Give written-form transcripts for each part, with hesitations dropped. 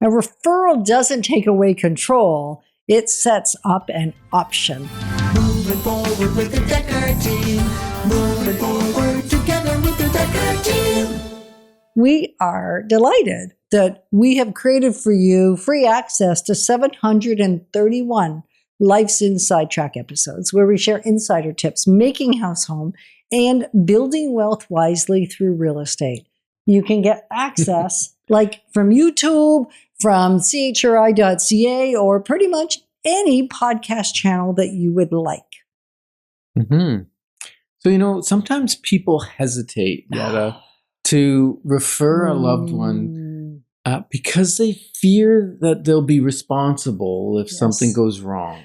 A referral doesn't take away control. It sets up an option. Moving forward with the Dekker team. Moving forward together with the Dekker team. We are delighted that we have created for you free access to 731 Life's Inside Track episodes where we share insider tips, making house home, and building wealth wisely through real estate. You can get access like from YouTube, from chri.ca, or pretty much any podcast channel that you would like. Mm-hmm. So, sometimes people hesitate, Yetta, to refer a loved one because they fear that they'll be responsible if something goes wrong.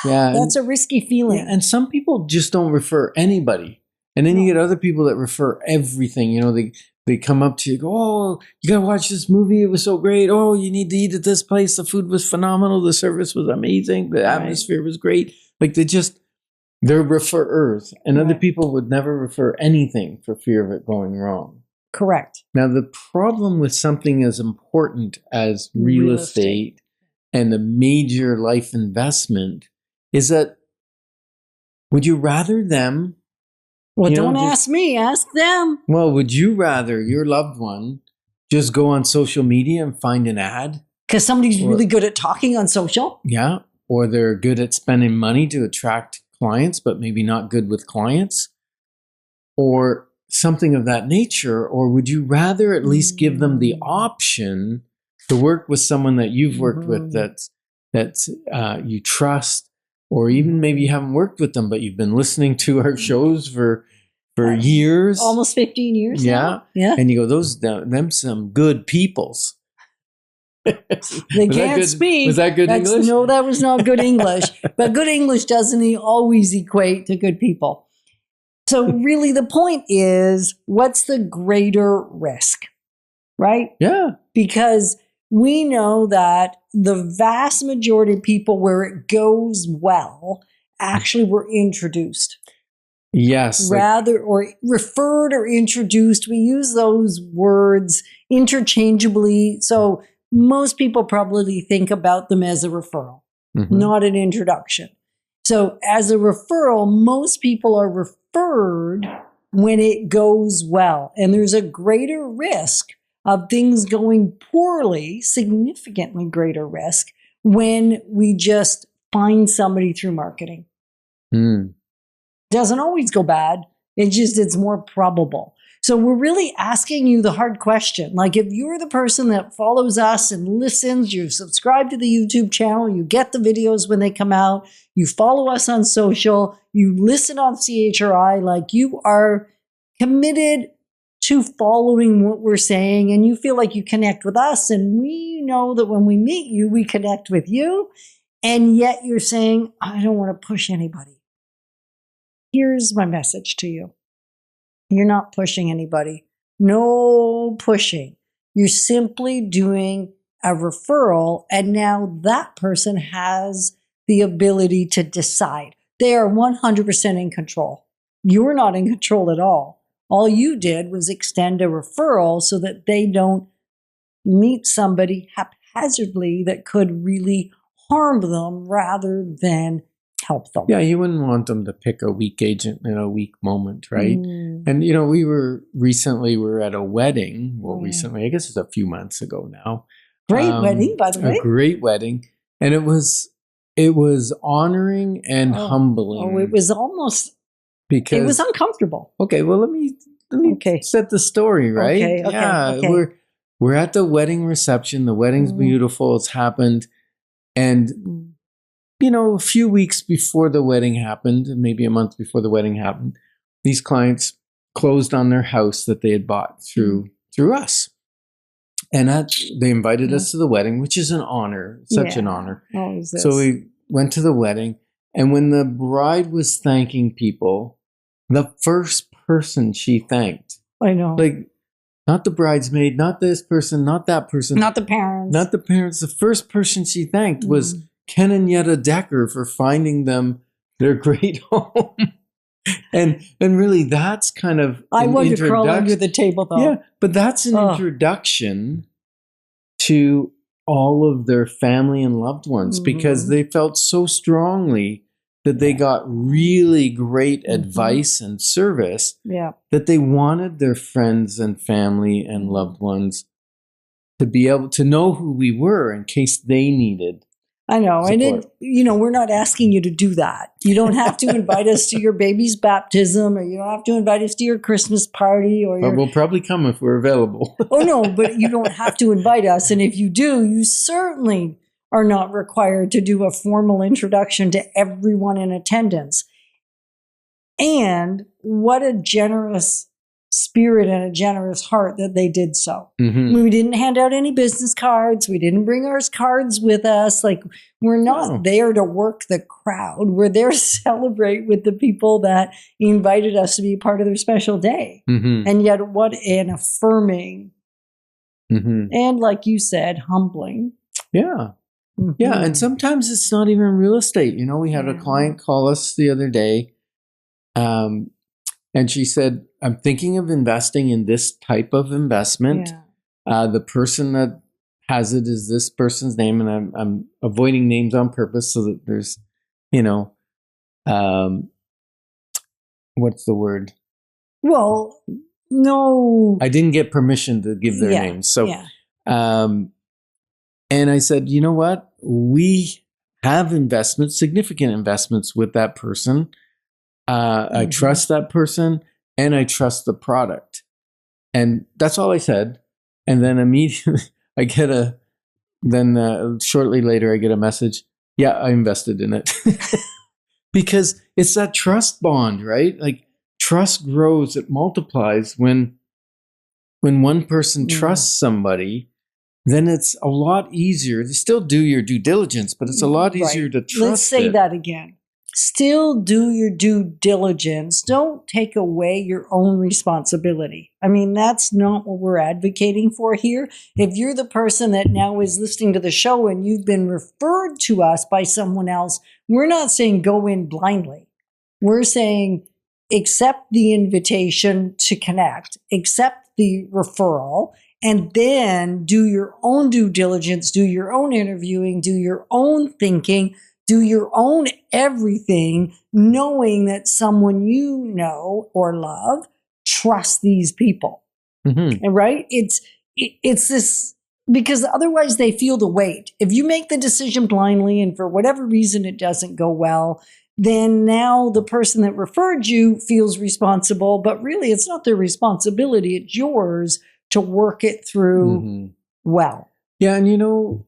Yeah, that's a risky feeling. Yeah, and some people just don't refer anybody. And then you get other people that refer everything. They come up to you and go, oh, you got to watch this movie. It was so great. Oh, you need to eat at this place. The food was phenomenal. The service was amazing. The atmosphere was great. Like they're referrers. And other people would never refer anything for fear of it going wrong. Correct. Now, the problem with something as important as real estate and a major life investment is that would you rather them... Well, don't ask me, ask them. Well, would you rather your loved one just go on social media and find an ad? Because somebody's really good at talking on social. Yeah. Or they're good at spending money to attract clients, but maybe not good with clients? Or something of that nature? Or would you rather at least give them the option to work with someone that you've worked with that you trust? Or even maybe you haven't worked with them, but you've been listening to our shows for years. Almost 15 years now. Yeah. And you go, them some good peoples. They can't speak. Was that good English? No, that was not good English. But good English doesn't always equate to good people. So really the point is, what's the greater risk? Right? Yeah. Because we know that the vast majority of people where it goes well actually were introduced. Yes. Or referred or introduced. We use those words interchangeably. So most people probably think about them as a referral, not an introduction. So as a referral, most people are referred when it goes well. And there's a greater risk of things going poorly, significantly greater risk, when we just find somebody through marketing. Doesn't always go bad. It's more probable. So we're really asking you the hard question. Like if you're the person that follows us and listens, you subscribe to the YouTube channel, you get the videos when they come out, you follow us on social, you listen on CHRI, like you are committed to following what we're saying, and you feel like you connect with us, and we know that when we meet you, we connect with you, and yet you're saying, I don't want to push anybody. Here's my message to you. You're not pushing anybody. No pushing. You're simply doing a referral, and now that person has the ability to decide. They are 100% in control. You're not in control at all. All you did was extend a referral so that they don't meet somebody haphazardly that could really harm them rather than help them. Yeah, you wouldn't want them to pick a weak agent in a weak moment, right? And, we were at a wedding. Well, recently, I guess it's a few months ago now. Great wedding, by the way. A great wedding. And it was honoring and humbling. Oh, it was almost... Because it was uncomfortable. Okay, well let me set the story, right? Okay. We're at the wedding reception. The wedding's beautiful. It's happened. And a few weeks before the wedding happened, maybe a month before the wedding happened, these clients closed on their house that they had bought through us. And they invited us to the wedding, which is an honor, such an honor. So we went to the wedding. And when the bride was thanking people, the first person she thanked. I know. Like, not the bridesmaid, not this person, not that person. Not the parents. Not the parents. The first person she thanked was Ken and Yetta Dekker for finding them their great home. And really, that's kind of I want to crawl under the table, though. Yeah, but that's an introduction to all of their family and loved ones because they felt so strongly that they got really great advice and service that they wanted their friends and family and loved ones to be able to know who we were in case they needed. I know. Support. And we're not asking you to do that. You don't have to invite us to your baby's baptism, or you don't have to invite us to your Christmas party. But we'll probably come if we're available. Oh, no, but you don't have to invite us. And if you do, you certainly are not required to do a formal introduction to everyone in attendance. And what a generous spirit and a generous heart that they did so. We didn't hand out any business cards. We didn't bring our cards with us. Like, we're not there to work the crowd. We're there to celebrate with the people that invited us to be part of their special day. And yet, what an affirming and, like you said, humbling. Yeah. Yeah. And sometimes it's not even real estate. We had a client call us the other day. And she said, I'm thinking of investing in this type of investment. The person that has it is this person's name, and I'm avoiding names on purpose so that there's, what's the word? Well, no. I didn't get permission to give their names. So, and I said, you know what? We have investments, significant investments with that person. I trust that person and I trust the product. And that's all I said. And then immediately shortly later, I get a message. Yeah, I invested in it. Because it's that trust bond, right? Like, trust grows, it multiplies when one person trusts somebody. Then it's a lot easier to still do your due diligence, but it's a lot easier to trust. Let's say that again. Still do your due diligence. Don't take away your own responsibility. I mean, that's not what we're advocating for here. If you're the person that now is listening to the show and you've been referred to us by someone else, we're not saying go in blindly. We're saying accept the invitation to connect, accept the referral, and then do your own due diligence, do your own interviewing, do your own thinking, do your own everything, knowing that someone you know or love trusts these people. And right? It's this, because otherwise they feel the weight. If you make the decision blindly and for whatever reason it doesn't go well, then now the person that referred you feels responsible, but really it's not their responsibility. It's yours to work it through well. Yeah. And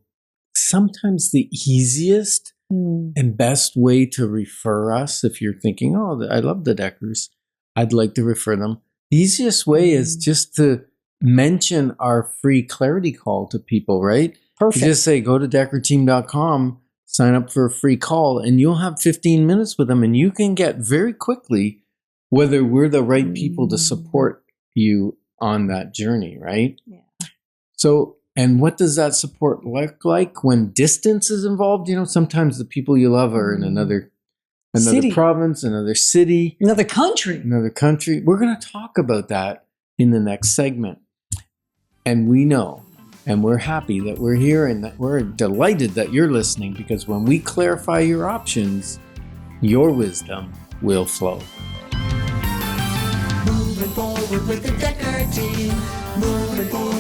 sometimes the easiest and best way to refer us, if you're thinking, oh, I love the Dekkers, I'd like to refer them. The easiest way is just to mention our free clarity call to people, right? Perfect. You just say, go to dekkerteam.com, sign up for a free call, and you'll have 15 minutes with them, and you can get very quickly whether we're the right people to support you on that journey, right? Yeah. So, and what does that support look like when distance is involved? Sometimes the people you love are in another city. Province, another city, another country. We're going to talk about that in the next segment. And we know, and we're happy that we're here, and that we're delighted that you're listening, because when we clarify your options, your wisdom will flow. Moving forward with the Dekker team. Moving forward.